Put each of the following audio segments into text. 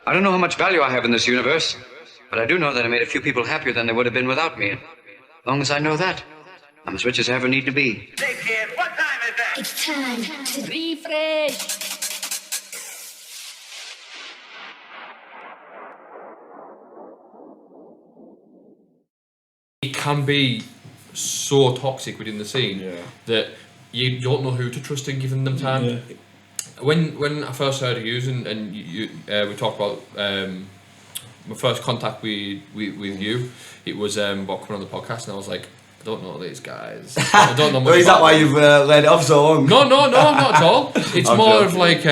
I don't know how much value I have in this universe, but I do know that I made a few people happier than they would have been without me. And as long as I know that, I'm as rich as I ever need to be. Hey kid, what time is it? It's time to refresh. It can be so toxic within the scene that you don't know who to trust in giving them time. Yeah. When I first heard of you and we talked about my first contact with you, it was about coming on the podcast, and I was like, I don't know these guys. I don't know much. Is that why you've laid it off so long? No, not at all. It's I'm more joking. of like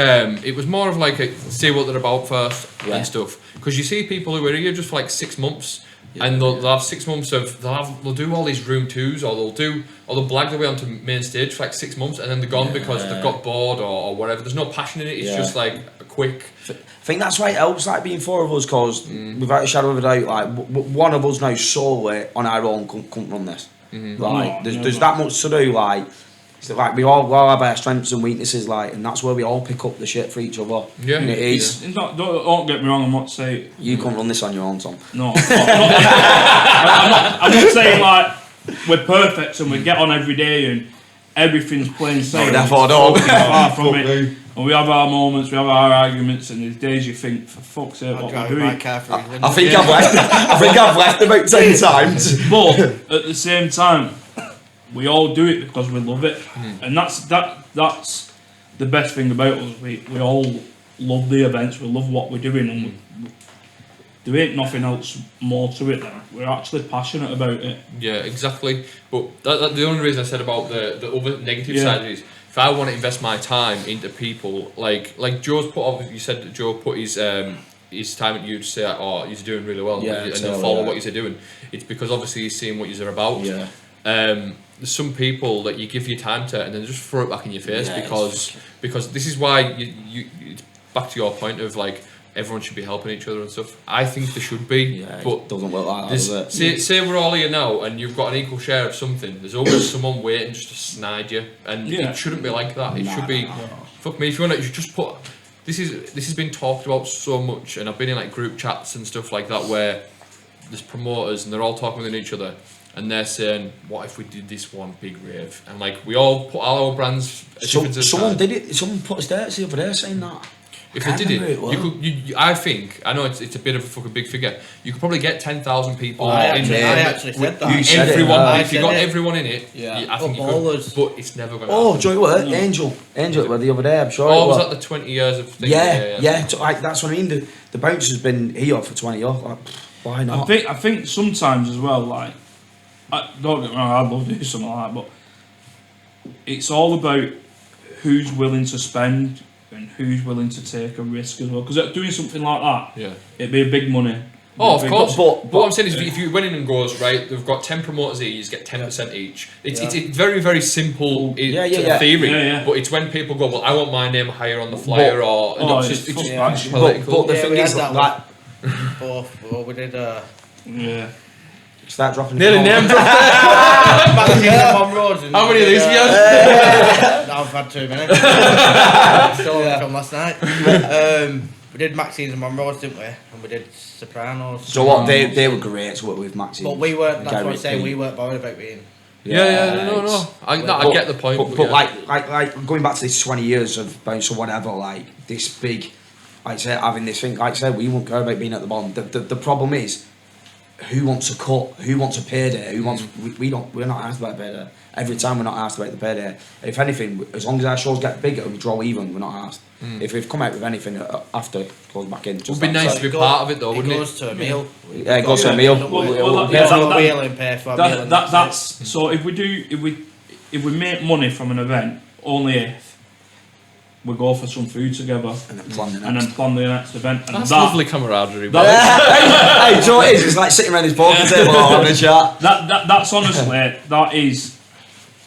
it was more of like see what they're about first and stuff. Because you see people who are here just for like 6 months. And they'll have 6 months of they'll do all these room twos, or they'll blag their way onto main stage for like 6 months, and then they're gone because they've got bored or whatever. There's no passion in it. It's just like a quick. I think that's why it helps, like being four of us, because without a shadow of a doubt, like one of us now solely on our own couldn't run this. Like there's that much to do. Like it's like we all have our strengths and weaknesses, like, and that's where we all pick up the shit for each other. Yeah, and it is. It's not, don't get me wrong, I'm not saying You can't run this on your own, Tom. no. I'm not saying like we're perfect and we get on every day and everything's plain sailing. Therefore, don't. Far from it. And we have our moments, we have our arguments, and there's days you think, for fuck's sake, what we're doing. I think I've left about 10 times. But at the same time, we all do it because we love it, and that's the best thing about us. We all love the events, we love what we're doing, and there ain't nothing else more to it than we're actually passionate about it. Yeah, exactly. But the only reason I said about the other negative side is, if I want to invest my time into people, like Joe's put, you said that Joe put his time at you to say, oh, he's doing really well, and they'll follow what he's doing. It's because obviously he's seeing what you're about. Yeah. There's some people that you give your time to and then just throw it back in your face because this is why you it's back to your point of like everyone should be helping each other and stuff. I think there should be, but it doesn't work like that, does it? Say we're all here now and you've got an equal share of something. There's always someone waiting just to snide you, and it shouldn't be like that. It should be, fuck me, if you want to, you just put. This has been talked about so much, and I've been in like group chats and stuff like that where there's promoters and they're all talking with each other. And they're saying, what if we did this one big rave? And like, we all put all our brands... Someone did it, someone put a status the other day saying that. If they did it, I think, I know it's a bit of a fucking big figure, you could probably get 10,000 people in there. I actually said that. If you got everyone in it, I think you could, but it's never going to happen. Oh, do you know what? Angel were the other day, I'm sure. Oh, was that the 20 years of thing? Yeah. Like, that's what I mean. The bounce has been here for 20 years. Like, why not? I think sometimes as well, like, don't get me wrong, I'd love to do something like that, but it's all about who's willing to spend and who's willing to take a risk as well. Because doing something like that, it'd be a big money. Oh, of course. But what I'm saying is, if you went in and goes, right, they've got 10 promoters here, you just get 10% each. It's very, very simple theory, but it's when people go, well, I want my name higher on the flyer, it's just political. But the thing is, like... we did... Start dropping. Nearly name dropped. How many of these have you had? I've had too many. Still from last night. We did Maxine's and Monroe's, didn't we? And we did Sopranos. So what? They were great to work with Maxine. But we weren't. That's what I'm saying. We weren't bothered about being. No. I get the point. But like going back to this 20 years of bounce or whatever, like this big, like I said, having this thing. Like I said, we won't care about being at the bottom. The problem is, who wants a cut? Who wants a payday? Who wants? We're not asked about a payday. Every time we're not asked about the payday. If anything, as long as our shows get bigger, we draw even. We're not asked. If we've come out with anything after, it goes back in. It would be nice to be part of it, though, wouldn't it? It goes to a meal. Yeah, it goes to a meal. That's so. If we make money from an event, only if we go for some food together and then plan the next event. And that's lovely camaraderie. Hey, so it is. It's like sitting around this poker table having a chat. That's honestly that is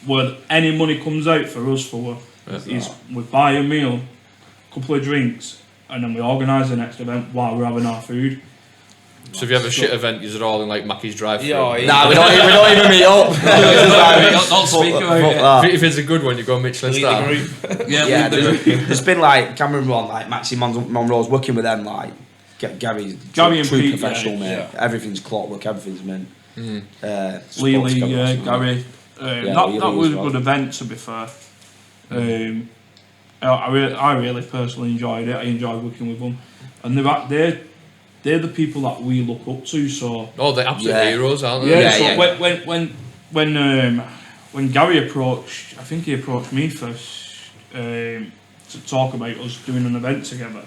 where any money comes out for us for. Is we buy a meal, a couple of drinks, and then we organise the next event while we're having our food. So if you have a shit event, you're all in like Mackey's drive-thru. Nah, we don't even meet up. Don't speak about it. If it's a good one, you go Michelin star. There's been like Cameron one, like Maxine Monroe's working with them, like Gary's Gary and true Pete, professional, mate. yeah. Everything's clockwork, everything's meant. Lily, Gary. That Lily was as a well. good event, to be fair. I really personally enjoyed it. I enjoyed working with them, and they're the people that we look up to. So Oh, they're absolute heroes, aren't they? yeah. Yeah, So yeah. when Gary approached, I think he approached me first to talk about us doing an event together.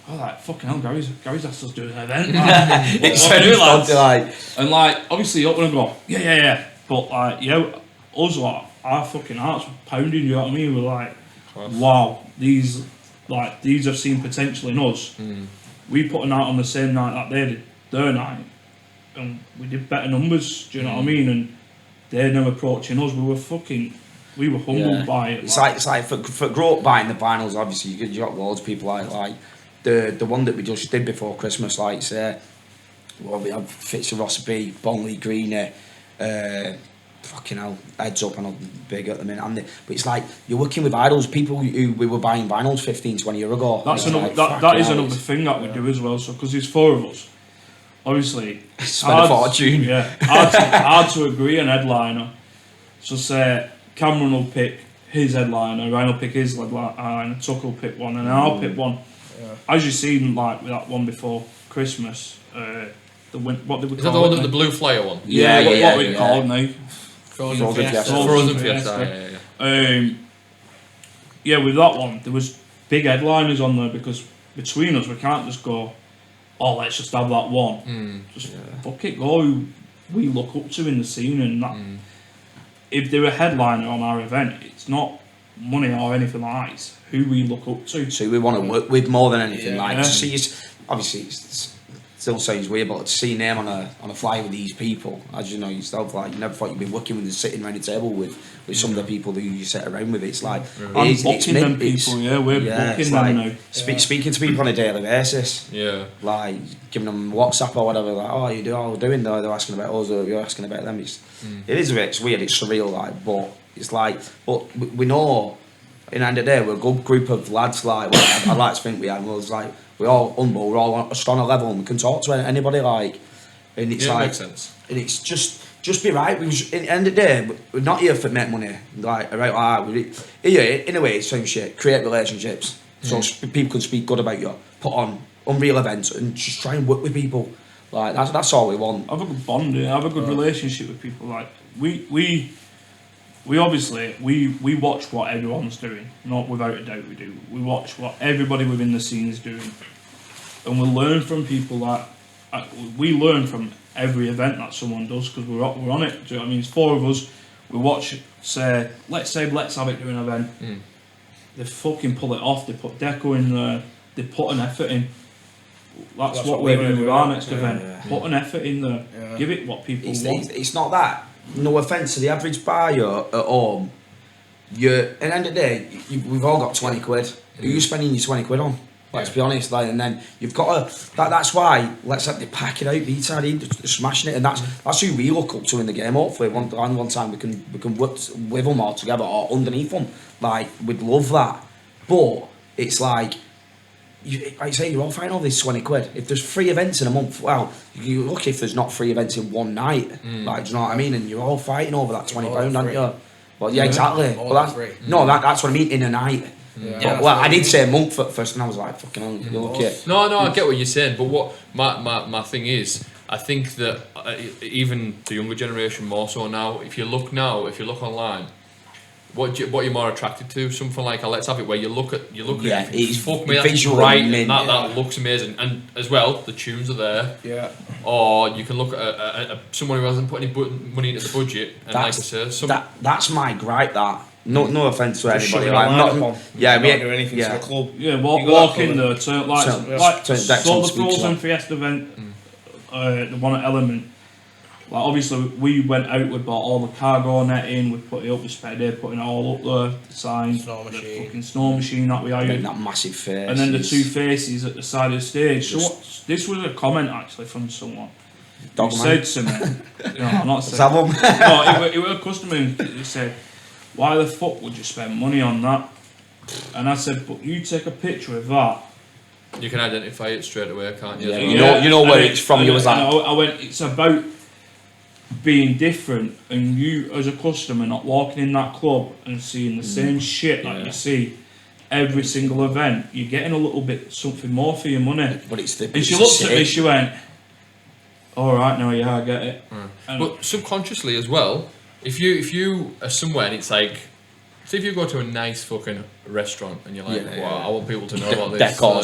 I was like, fucking hell, Gary's asked us to do an event. Like, It's what do you, lads? like, And like, obviously, you're gonna go, yeah. But like, us like, our fucking hearts were pounding. You know what I mean? We're like, wow, these have seen potential in us. We put a night on the same night that they did their night, and we did better numbers. Do you know what I mean? And they're now approaching us. We were humbled by it. It's like for grow up buying the vinyls. Obviously, you got loads of people like the one that we just did before Christmas. Like say, well, we have Fitz of Rossby, Bonley Greeny, fucking hell, Heads Up. I know big at the minute. But it's like you're working with idols, people who we were buying vinyls 15, 20 years ago. That's It's another. like, That is fucking another hell, thing that we do as well. So because there's 4 of us, obviously, Spend a fortune. Yeah, hard to agree on headliner. So say Cameron will pick his headliner, Ryan will pick his headliner, Tuck will pick one, and then I'll pick one. As you've seen, like with that one before Christmas, what did we Is that the call one it? that the blue flyer one? Yeah, what we called now? Frozen Frozen Fiesta. Fiesta. Frozen Fiesta. Yeah, with that one, there was big headliners on there because between us, we can't just go, oh, let's just have that one. Just fuck it, go who we look up to in the scene, and that. If they're a headliner on our event, it's not money or anything like that. It's who we look up to. So we want to work with more than anything. Like Yeah. to see us, obviously, it still sounds weird, but to see your name on a flyer with these people, as you know yourself, like you never thought you'd be working with and sitting around a table with some of the people who you sit around with. It's like I'm booking them people, we're booking it's them like now. Speaking to people on a daily basis. Yeah. Like giving them WhatsApp or whatever, like, oh, you're doing though, they're asking about us, or you're asking about them. It is a bit, it's weird, it's surreal, like, but it's like, but we know, in the end of the day, we're a good group of lads, like, well, I like to think we are, we're all humble, we're all on a strong level, and we can talk to anybody, like, and it's like, makes sense. and it's just be right. We was, in the end of the day, we're not here for make money, like, right, we're here, in a way, same shit, create relationships, so people can speak good about you, put on unreal events, and just try and work with people. Like that's all we want. Have a good bond, have a good relationship with people. Like we obviously we watch what everyone's doing, not without a doubt we do. We watch what everybody within the scene is doing, and we learn from people that we learn from every event that someone does because we're on it. Do you know what I mean? It's 4 of us. We watch. Let's have it do an event. They fucking pull it off. They put deco in there. They put an effort in. That's what we're doing with our next event. Put an effort in there. Give it what people want. It's not that. No offence to the average buyer at home. At the end of the day, we've all got 20 quid. Who are you spending your 20 quid on? Let's be honest. Like, and then you've got to. That's why let's have to pack it out, beat it, smashing it, and that's who we look up to in the game. Hopefully, one time we can work with them all together or underneath them. Like we'd love that, but it's like. I say you're all fighting all this 20 quid. If there's 3 events in a month, well, you're lucky if there's not 3 events in one night. Like, do you know what I mean? And you're all fighting over that £20, aren't you? Well, yeah, exactly. Well, that's what I mean in a night. Yeah. Well, I did say a month at first, and I was like, fucking hell, you're lucky. No, I get what you're saying, but what my thing is, I think that even the younger generation more so now. If you look online, what you're more attracted to, something like a Let's Have It, where you look at it's fuck me, that's visually bright, mint, and that looks amazing, and as well the tunes are there. Yeah. Or you can look at someone who hasn't put any money into the budget, and that's my gripe. That no offence to Just anybody. shove Like, it not, on. yeah, Not do anything yeah. to the club. Yeah, You walk got that in there, Turn the speaks Fiesta event, the one at Element. Like obviously we went out, we bought all the cargo netting, we put it up, we spent a day putting it all up there, the signs, Snow the machine. fucking snow machine that we hired, that massive face. and then the 2 faces at the side of the stage. This was a comment actually from someone who said to me, no, I'm not saying, no, it was a customer who said, why the fuck would you spend money on that? And I said, but you take a picture of that You can identify it straight away, can't you? Yeah, as well? you know where it's from. You was like, I went. It's about being different, and you as a customer not walking in that club and seeing the same shit that you see every single event. You're getting a little bit something more for your money. but it's the. And she looked at me. She went, "All right, now yeah, I get it." And But subconsciously as well, if you are somewhere and it's like, say if you go to a nice fucking restaurant and you're like, wow, I want people to know about this. Decor,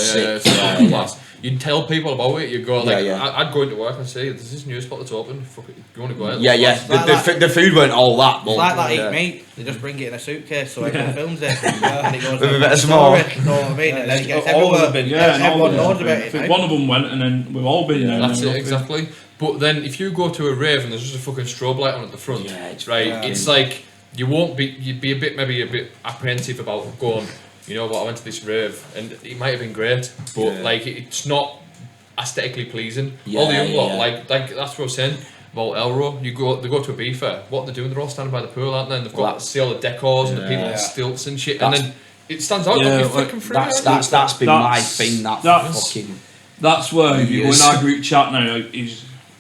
Class. You'd tell people about it. You'd go like, Yeah. I'd go into work and say, "There's this new spot that's open. Fuck it, you want to go out?" Yeah, yeah. The food weren't all that. But It's like that yeah. eat meat. They just bring it in a suitcase so everyone films it. And it goes With a on bit of the small. story, you know what I mean? And then it gets all of everywhere. them, yeah, and all Everyone of knows them. about I it think now. one of them went, and then we've all been there. and That's then it, nothing. exactly. But then if you go to a rave and there's just a fucking strobe light on at the front, Yeah, it's right? fucking- It's like you'd be maybe a bit apprehensive about going. You know what? I went to this rave and it might have been great, but like it's not aesthetically pleasing. All the young lot, like that's what I was saying about Elro. They go to a beef fair. What they're doing? They're all standing by the pool, aren't they? And they've got see all the decors and the people on stilts and shit, and then it stands out. Yeah, Like, like, flicking through That's been my That's- thing. that's- Fucking. That's where if you go in Yes. our group chat now,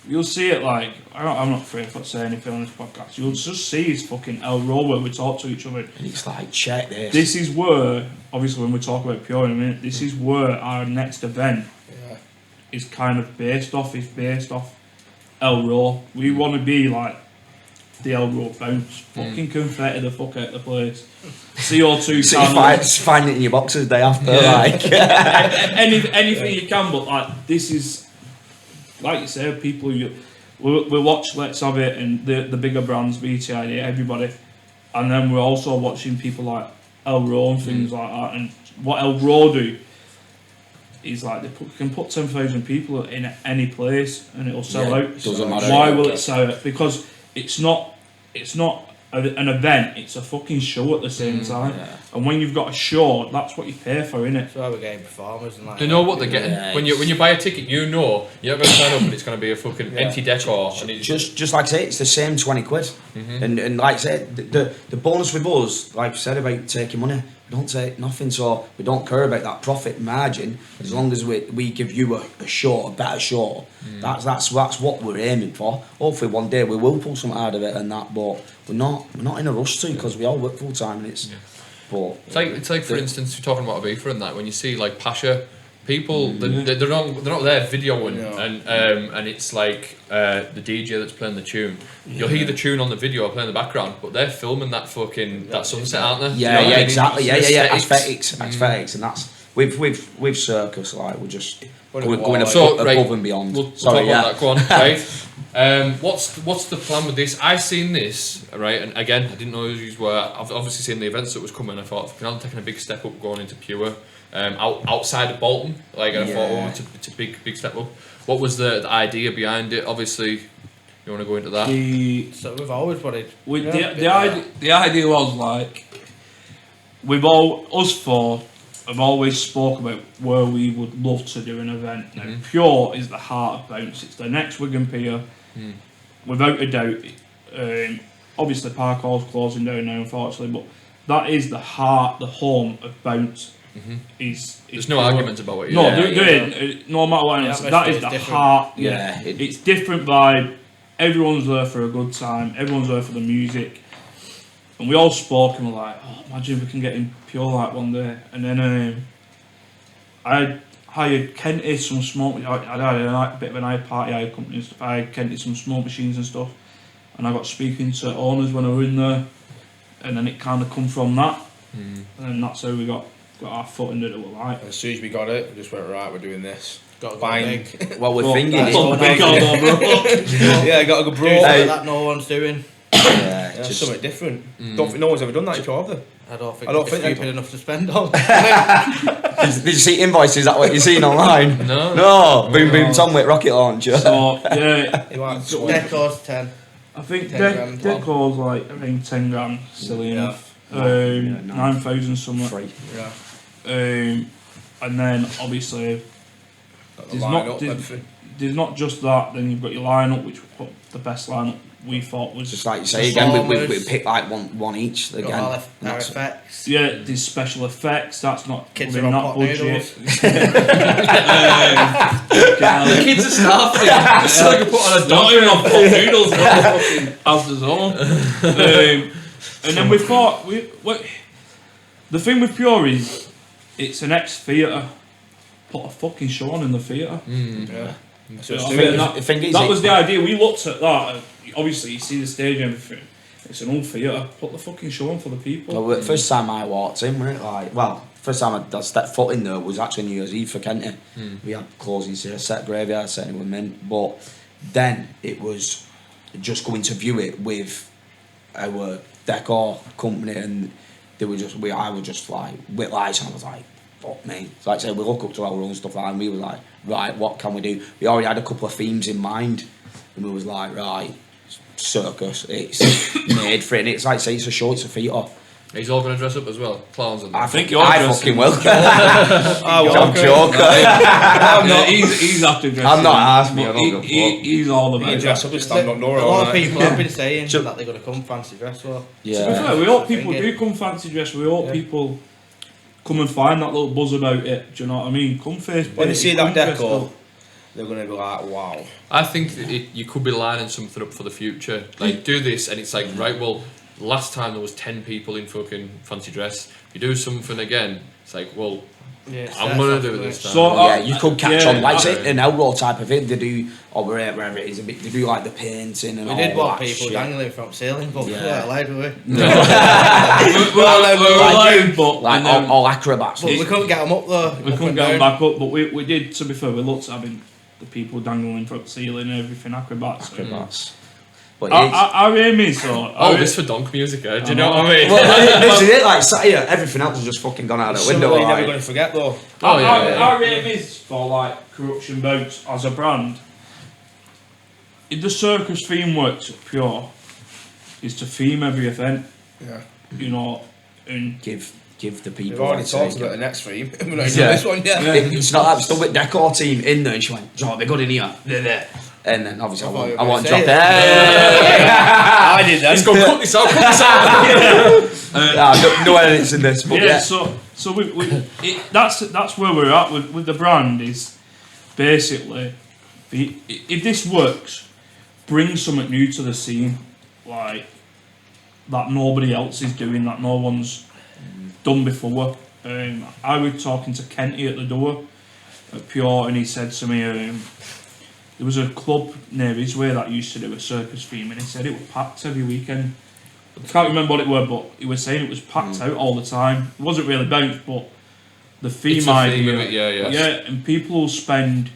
you'll see it like I'm not afraid to say anything on this podcast. You'll just see his fucking El Row where we talk to each other. And it's like, check this. This is where, obviously, when we talk about Pure in a minute, this is where our next event is kind of based off. Is based off El Row. We want to be like the El Row bounce, fucking confetti the fuck out of the place. CO2 So you find it in your boxes day after, like. anything you can, but like this is, like you said, people we watch Let's Have It and the bigger brands, BTID, everybody, and then we're also watching people like El Row and things like that. And what El Row do is like can put 10,000 people in any place and it'll sell Yeah, out. doesn't matter. Why will it sell out? Because it's not an event, it's a fucking show at the same time. yeah. And when you've got a show, that's what you pay for, innit? That's why we're getting performers and like. They know what they're getting. Yeah, When you buy a ticket, you know you're not going to sign up and it's going to be a fucking empty decor. And it's Just like I say, it's the same 20 quid. And like I said, the bonus with us, like I said about taking money, we don't take nothing, so we don't care about that profit margin as long as we give you a show, a better show. That's what we're aiming for. Hopefully one day we will pull something out of it and that, but we're not in a rush to because we all work full time and it's. But it's like for instance, you're talking about Ibiza and that. When you see like Pasha, people they're not there videoing and it's like the DJ that's playing the tune. You'll hear the tune on the video playing in the background, but they're filming that fucking that sunset, aren't they? yeah, You know what I mean? exactly. It's Yeah. aesthetics. Aesthetics, and that's with Circus, like we're just going So, above right, and beyond. We'll Sorry, talk about that. Go on, right? What's the plan with this? I seen this, right, and again, I didn't know who you were. I've obviously seen the events that was coming. I thought, I'm taking a big step up going into Pure, outside of Bolton. Like, and I thought, oh, it's a big step up. What was the idea behind it? Obviously, you want to go into that? So we've always wanted. The idea was like us four have always spoke about where we would love to do an event. Now, Pure is the heart of bounce. It's the next Wigan Pier, without a doubt. Obviously, Park Hall's closing down now, unfortunately, but that is the heart, the home of bounce. There's no argument about it. No, Yeah. no matter what. The That is atmosphere the is different. heart. Yeah, It's different vibe. Everyone's there for a good time. Everyone's there for the music. And we all spoke and were like, oh, imagine if we can get in Pure like one day. And then I hired Kenty some smoke. I had a bit of an eye party, I had company and stuff. I hired Kenty some smoke machines and stuff. And I got speaking to owners when I were in there. And then it kind of come from that. And then that's how we got our foot into it. We were like, As soon as we got it, we just went, right, we're doing this. Got to go Fine. big. well, we're fuck thinking that, it. fuck that, bro. Yeah, got to go Do broad. something that no one's doing. Yeah, Yeah, just- something different. Don't think no one's ever done that before, have they? I don't think I don't it's think they stupid do. enough to spend on. Did you see invoices? Is that what you've seen online? No. Boom Tom with rocket launcher. So, yeah, You like Decor's 10. I think 10 grand. Decor's like, I think 10 grand, silly enough. 9,000 something. Free. Yeah. And then obviously Got the there's line not up, there's, everything. there's not just that. Then you've got your lineup, which we put the best lineup we thought was Just like you say again, we pick like one each again. Got all and our that's- effects. yeah. There's special effects. That's not Kids within are on that pot budget. noodles. The kids are starving. It's like a put on a Not even on pot noodles. As does all. And then we thought the thing with Pure is it's an ex-theatre. Put a fucking show on in the theatre. Yeah. So I it's mean, doing that, the thing is, that it- was the idea. We looked at that. And obviously, you see the stage and everything. It's an old theatre. Put the fucking show on for the people. Well, the first time I walked in, wasn't it? Like, well, first time I stepped foot in there was actually New Year's Eve for Kenty. We had closing set graveyard, setting with mint, but then it was just going to view it with our decor company, and they were just I was just like with lights, and I was like, fuck me. So like I said, we look up to our own stuff like that, and we were like, right, what can we do? We already had a couple of themes in mind, and we was like, right, circus, it's made for it, and it's like I say, it's a show, it's a theatre. He's all going to dress up as well, clowns and I that. think you're I dressing. fucking will. I'm joking. I'm not. He's after dressing. I'm not asking me, but I don't give a fuck. He's all about You that. dress up and stand up A Nora lot all of night. people have been saying So- that they're going to come fancy dress well. To be Yeah. fair, we hope people Think do it. come fancy dress. We hope people come and find that little buzz about it. Do you know what I mean? Come face When they painted, see come that dressed decor, up. they're going to be like, wow. I think that you could be lining something up for the future. Like, do this, and it's like, right, well, last time there was 10 people in fucking fancy dress. You do something again, it's like, well, Yeah, I'm going to do it this time. So, Yeah, you could catch yeah, on. Like I- say, an outlaw type of thing, they do, or wherever it is, they do like the painting and We all did want that people shit. dangling from ceiling, but Yeah. we weren't allowed, were we? we're allowed, but Like and then all acrobats. But we couldn't get them up though. we up couldn't and get them down. back up. But we did. To be fair, we looked at having the people dangling from the ceiling and everything, acrobats. Acrobats. But it's, Our aim is so. Oh, this for donk music, eh? Do you know know. what I mean? well, this is it. Like sat here, everything else has just fucking gone out of the Something window. you're never Like, going to forget though. Oh, yeah. Our aim is for like Corruption Boats as a brand. If the circus theme works at Pure, is to theme every event. Yeah. You know, and give the people. We've already like, say, talked about the next theme. We're not Yeah. doing this one yet. It's not that. It's still with decor team in there, and she went, "Do you know what, they're good in here." There. And then obviously I thought you I were want to gonna drop say there. I did that. Let's go cut this out, No edits in this, but yeah, yeah. so that's where we're at with the brand is basically if this works, bring something new to the scene, like that nobody else is doing, that no one's done before. I was talking to Kenty at the door at Pure, and he said to me, there was a club near his way that used to do a circus theme, and he said it was packed every weekend. I can't remember what it were, but he was saying it was packed out all the time. It wasn't really bounced, but the theme It's a idea. theme of it, yeah. Yeah, and people will spend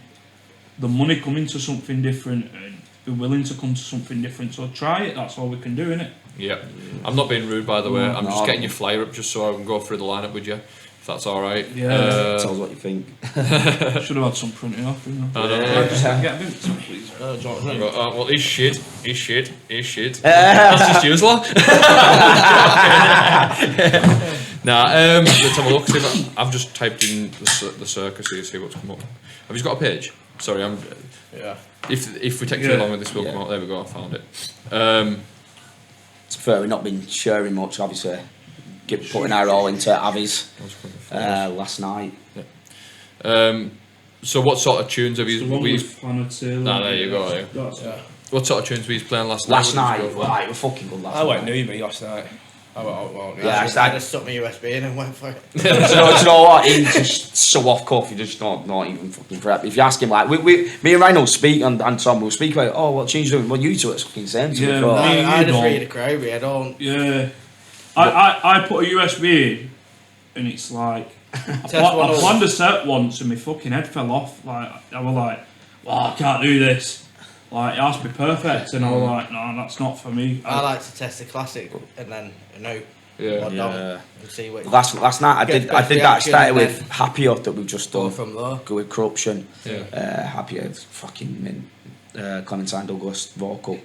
the money coming to something different and be willing to come to something different. So try it, that's all we can do, innit? Yeah. I'm not being rude, by the way. I'm No. just getting your flyer up just so I can go through the lineup with you, if that's all right. Yeah. Tell us what you think. Should have had some printing off, you know. I know. Yeah, just get a bit, please. Well, he's shit. That's just yours, lot. Nah, let's have a look. See if I've just typed in the circus here, see what's come up. Have you got a page? Sorry, Yeah. if we take too Yeah. long with this, will Yeah. come out. There we go. I found it. To be fair, we've not been sharing much, obviously. Putting our all into Avi's last night. So what sort of tunes have The you? one We, with Planet Sailor. there you go. Yeah. That's What sort of tunes were you playing last night? Last What night, did you go for? right, we're fucking good last I went night. new me last night. I went out, well, Yeah, I I started. just stuck my USB in and went for it. Do you know what? He's just so off cuff. You just not even fucking prep. If you ask him, like, me and Ryan will speak, and Tom will speak about, oh, what change doing? Well, you two, it's fucking same. Yeah, before. me- I just don't. read a crowd, I don't. Yeah. I put a USB in, and it's like Test I one planned a set once and my fucking head fell off. Like I was like, well, I can't do this. Like it has to be perfect, and I was like, no, that's not for me. I like to test the classic and then a note. Yeah. And see what Last night I Get did the that. I reaction started and with then Happier that we've just go done. from there. Go with Corruption. Yeah. Happier, fucking mint. Clementine Douglas vocal.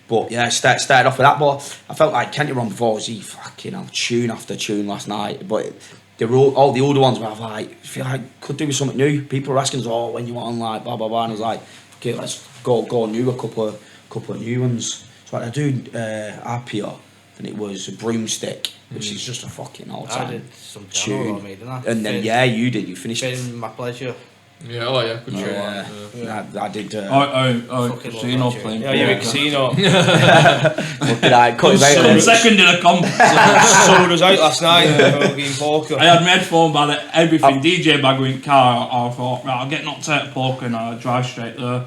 But yeah, started off with that. But I felt like Kenty Ron before was he fucking tune after tune last night. But they were all the older ones where I was like, I feel like could do with something new. People were asking us, oh, when you want on like blah blah blah, and I was like, okay, let's go new a couple of new ones. So I do happier than it was a broomstick, which is just a fucking all I time did some channel on me, didn't I? And then yeah, you did. You finished. Been my pleasure. Yeah, oh yeah, good show. Yeah, I did. Fucking casino love that playing. Yeah, you're a casino. Fucking I cut his I'm out. second in a comp. Sold us out last night. Fucking poker. I had my headphone by everything. DJ bag went car. I thought, right, I'll get knocked out of poker and I'll drive straight there.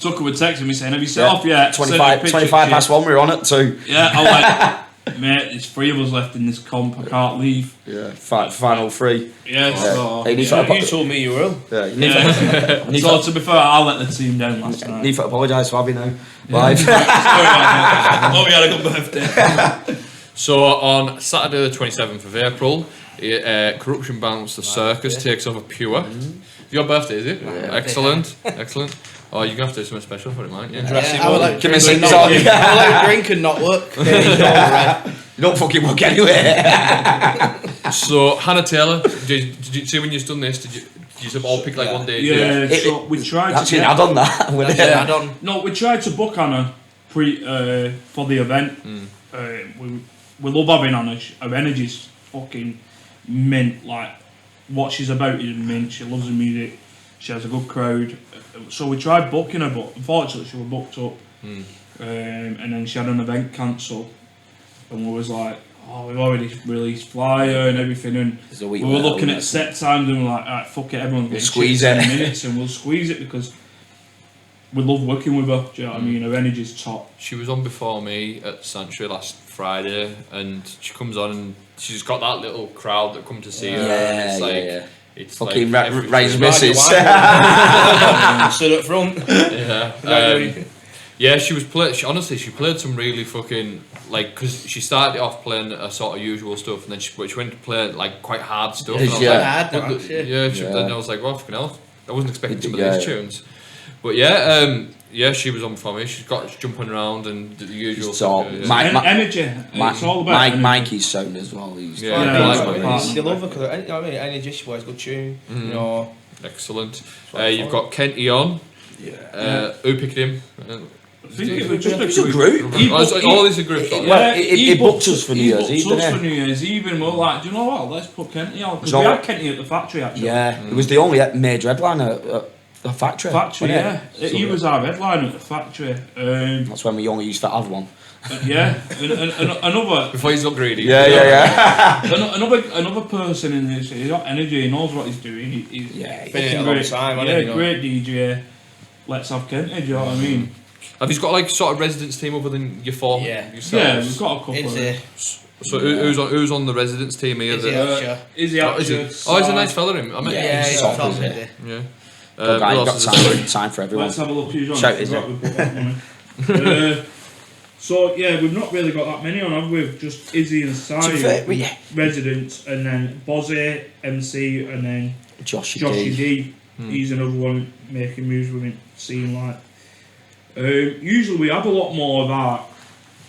Tucker would text me saying, have you set off yet? 25 past 1, we were on at 2. Yeah, I was like, mate, there's 3 of us left in this comp, I can't leave. Yeah, final 3. Yeah, so... Hey, You told me you will. Yeah, you need So to be fair, I let the team down last night. need to apologise for having now. Live. Oh, we had a good birthday. So on Saturday the 27th of April, Corruption Bounce the Circus takes over Pure. Your birthday, is it? Excellent, excellent. Oh, you're going to have to do something special for it, mate. Yeah. I would like Give me a drink sing and song. not- I would like drink and not work. You don't fucking work anyway. So Hannah Taylor, did you see when you've done this? Did you all pick like one day? Yeah, so we tried to Actually, get... I've done that. With Yeah, I done. No, we tried to book Anna for the event. We love having Anna. Her energy's fucking mint. Like, what she's about is mint. She loves the music. She has a good crowd. So we tried booking her, but unfortunately she was booked up. And then she had an event cancelled. And we was like, oh, we've already released flyer and everything. And There's a week we were later, looking wasn't at it? set times and we were like, alright, fuck it, everyone's getting squeeze shit in it. 10 minutes and we'll squeeze it because we love working with her. Do you know what I mean? Her energy's top. She was on before me at Sanctuary last Friday, and she comes on and she's got that little crowd that come to see her. And it's like, it's Fucking like every- raise misses. Stood up front. Yeah. Yeah, she was honestly, she played some really fucking because she started off playing a sort of usual stuff, and then she went to play like quite hard stuff. And I was Yeah. like, Hard, but actually. then I was like, well, fucking hell, I wasn't expecting some of Yeah. these tunes. But yeah, she was on for me. She's jumping around and the usual So, stuff. Mike- Energy. It's all about energy. Mikey's sound as well. He's Yeah, Yeah, I that's like what it. it They love her because you know what I mean. Energy, she plays good tune. You know. Excellent. You've got Kenty on. Who picked him? I think it was just It's a group. All these are groups. He- on. Well, he it booked us for New Year's Eve, He booked us didn't for New Year's Eve, and we were like, do you know what? Let's put Kenty on because So- we had Kenty at the factory actually. Yeah, it was the only major headliner at the factory. Factory, wasn't yeah. it? He was our headliner at the factory. That's when we only used to have one. Yeah, and another Before he's got greedy. another person in this. He's got energy. He knows what he's doing. He's Yeah, Been in it a fucking long great. time, Yeah, hasn't he, you know? great DJ. Let's have Kenty. Do you know what I mean? Have you got like sort of residence team other than your four? Yeah. yourselves? Yeah, we've got a couple. It's So who's on the residence team here? Is he that- Archer? Is he Oh, is he? actually? Oh, he's a nice fella. Him. I met Yeah, him. Yeah, he's he's soft, top, isn't isn't he? he? Yeah. Good guy, who you've else got is there? time for everyone. Let's have a look who's on. Shout, I is forgot it? we put that one in. So yeah, we've not really got that many on, have we? Just Izzy and To be fair, Sai, yeah. residents, and then Bozzy, MC, and then Joshy Joshy D. D. He's another one making moves within scene like. Usually we have a lot more of our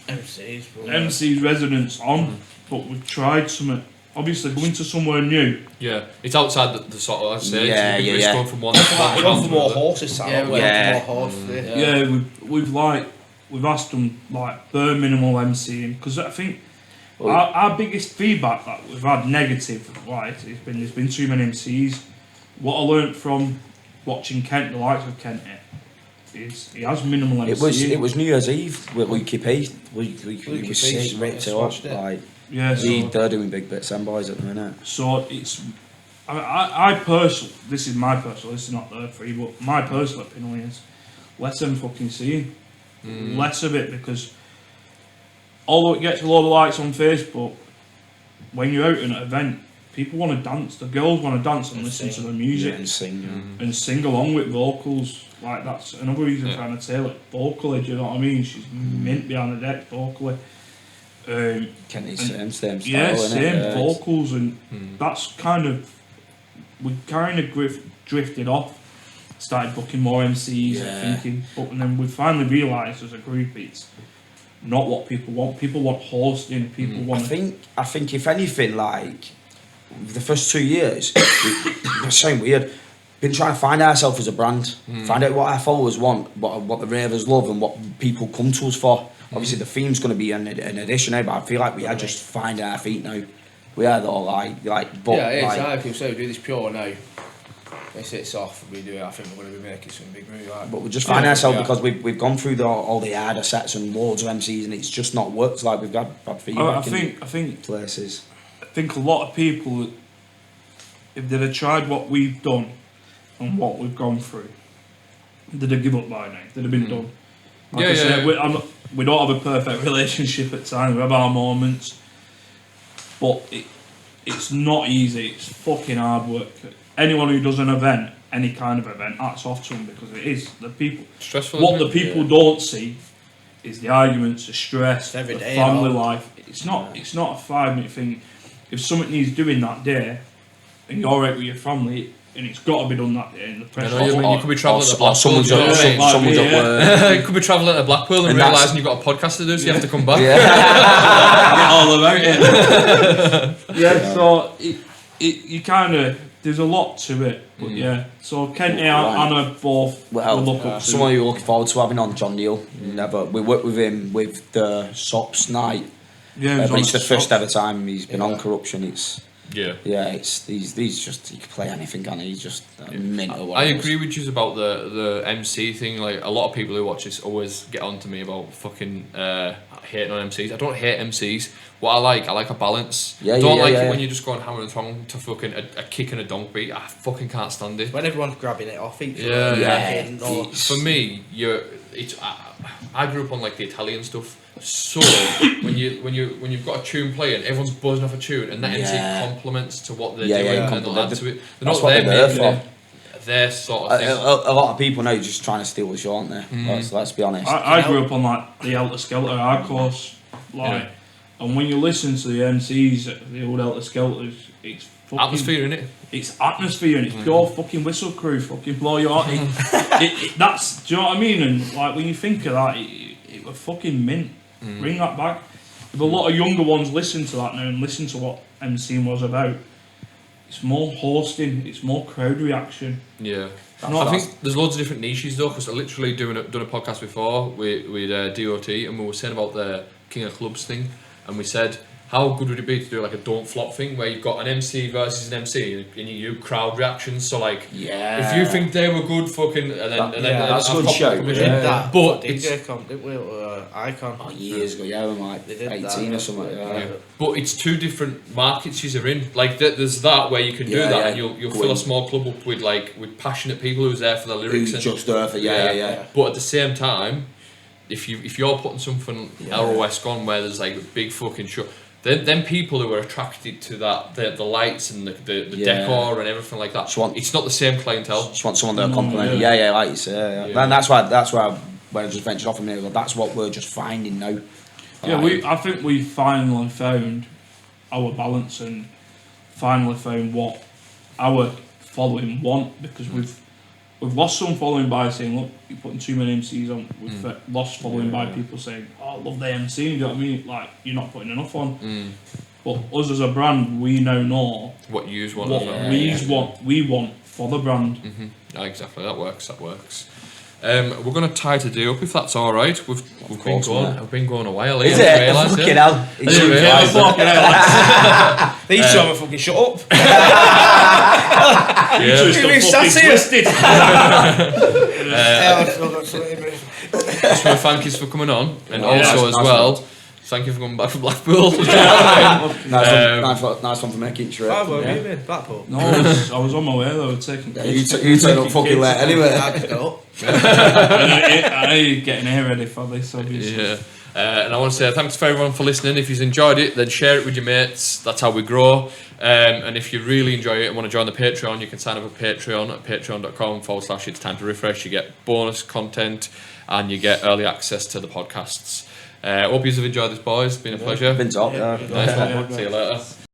MCs. bro. MC's residents on, but we've tried something. Obviously, going to somewhere new. Yeah, it's outside the sort of. I'd say Yeah, it's a big yeah, risk yeah. going from one. We're on for more horses, Yeah, Sam. we're Yeah. more horse. Yeah, we've asked them like bare minimal MCing because I think our biggest feedback that we've had negative, like there's been too many MCs. What I learnt from watching Kent, the likes of Kent, is he has minimal MCing. It was New Year's Eve with Lukey P. Lukey was P, sick, ripped it up. smashed it. Like, yeah. So, they're doing big bits, them boys at the minute. so it's I personally, this is my personal, this is not their free, but my personal opinion is let them fucking see. Less of it because although it gets a lot of likes on Facebook, when you're out in an event, people want to dance. The girls want to dance and listen to the music And sing. and sing along with vocals. Like that's another reason Yeah. for Hannah Taylor. Vocally, do you know what I mean? She's mint behind the deck vocally. Kenny's same style, Yeah, innit? same Yeah, vocals, and that's kind of we kind of drifted off. Started booking more MCs Yeah. and thinking, but then we finally realised as a group it's not what people want. People want hosting. People I want. think if anything, like the first 2 years, it sound weird. been trying to find ourselves as a brand, find out what our followers want, what the ravers love, and what people come to us for. Obviously, the theme's going to be an addition, but I feel like we are just finding our feet now. We are though, but Yeah, it is. like, I people say we do this pure now. If it's off, we do it. I think we're going to be making some big move. Like. but we're just finding ourselves yeah. because we've gone through all the harder sets and loads of MCs, and it's just not worked. Like we've got bad feedback I think places. I think a lot of people, if they'd have tried what we've done and what we've gone through, they'd have given up by now. They'd have been done. Like I said, we don't have a perfect relationship at times. We have our moments, but it's not easy. It's fucking hard work. Anyone who does an event, any kind of event, hats off to them because it is the people. Stressful. What the people don't see is the arguments, the stress, Every the day, family you know. life. It's not a 5-minute thing. If something needs doing that day, and you're alright with your family, and it's got to be done that day, and the pressure. You could be travelling to Blackpool. Someone's you know what I mean? someone's at work. You could be travelling to Blackpool and And that's- realising you've got a podcast to do, so you have to come back. Get all about it. Yeah, so you kind of, there's a lot to it, but yeah. So Kent and Anna both Well, we look up to. someone you're looking forward to having on, John Deal. We worked with him with the SOPs night, Yeah, but it's the Sops. first ever time he's been on corruption. It's Yeah. he's just he can play anything, can he? He's just a mint or I whatever. agree with you about the MC thing. Like a lot of people who watch this always get on to me about fucking hating on MCs. I don't hate MCs. What I like a balance. Yeah, I don't yeah, like yeah. it when you're just going hammer and tongue to fucking a kick and a donk beat. I fucking can't stand it. When everyone's grabbing it off each Yeah, other. yeah. Or, For me, I grew up on like the Italian stuff. So when you've got a tune playing, everyone's buzzing off a tune, and that MC Yeah. complements to what they're Yeah, doing, yeah, and they'll add to it. They're that's not what there they're making there it their sort A, of thing. a lot of people now just trying to steal the show, aren't they? Let's be honest. I grew up on like the Helter Skelter hardcore, like, and when you listen to the MCs, the old Helter Skelters, it's fucking Atmosphere in it. It's atmosphere and it's pure fucking whistle crew, fucking blow your heart. That's, do you know what I mean? And like when you think of that, it was fucking mint. Bring that back. If a lot of younger ones listen to that now and listen to what MCing was about, it's more hosting, it's more crowd reaction. Yeah. Not I think there's loads of different niches though, because I literally done a podcast before with DOT, and we were saying about the King of Clubs thing, and we said, how good would it be to do like a don't flop thing where you've got an MC versus an MC and you do crowd reactions? So like, if you think they were good, fucking, and then that's a I've good got show. competition. did that But for it's DJ Comp, didn't we? Icon. Oh, years ago, yeah, I'm like They did 18 that, or something. Yeah. but it's two different markets you're in. Like there's that where you can do Yeah, that, yeah. and you'll fill a small club up with passionate people who's there for the lyrics. Who's And, just there for yeah. But at the same time, if you're putting something LOS on where there's like a big fucking show, then people who are attracted to that, the lights and the decor and everything like that, it's not the same clientele. Just want someone to compliment. Yeah, like you say. Yeah. And that's why when I just ventured off a minute ago, that's what we're just finding now. Yeah, I think we finally found our balance and finally found what our following want, because we've lost some following by saying, look, you're putting too many MCs on. We've lost following by people saying, oh, I love the MC, you know what I mean? Like, you're not putting enough on. But us as a brand, we now know What you want. what we want for the brand. Yeah, exactly. That works. We're going to tie today up if that's all right. We've been going a while. Is I it? didn't realise Fucking hell. It's These two are fucking shut up. Yeah. Just You're fucking sassy. twisted. I've still got something in me. Just want to thank you for coming on, and also nice as well, thank you for coming back from Blackpool. nice one for making sure. Oh, where have you been? Blackpool? No, I was on my way though, taking You turn up fucking late anyway. I just got up. I ain't getting here ready for this, obviously. Yeah. And I want to say thanks for everyone for listening. If you've enjoyed it, then share it with your mates. That's how we grow. And if you really enjoy it and want to join the Patreon, you can sign up at Patreon at patreon.com/itstimetoriffresh. You get bonus content and you get early access to the podcasts. Hope you have enjoyed this, boys. It's been a pleasure. Been top, yeah. Nice one. See you later.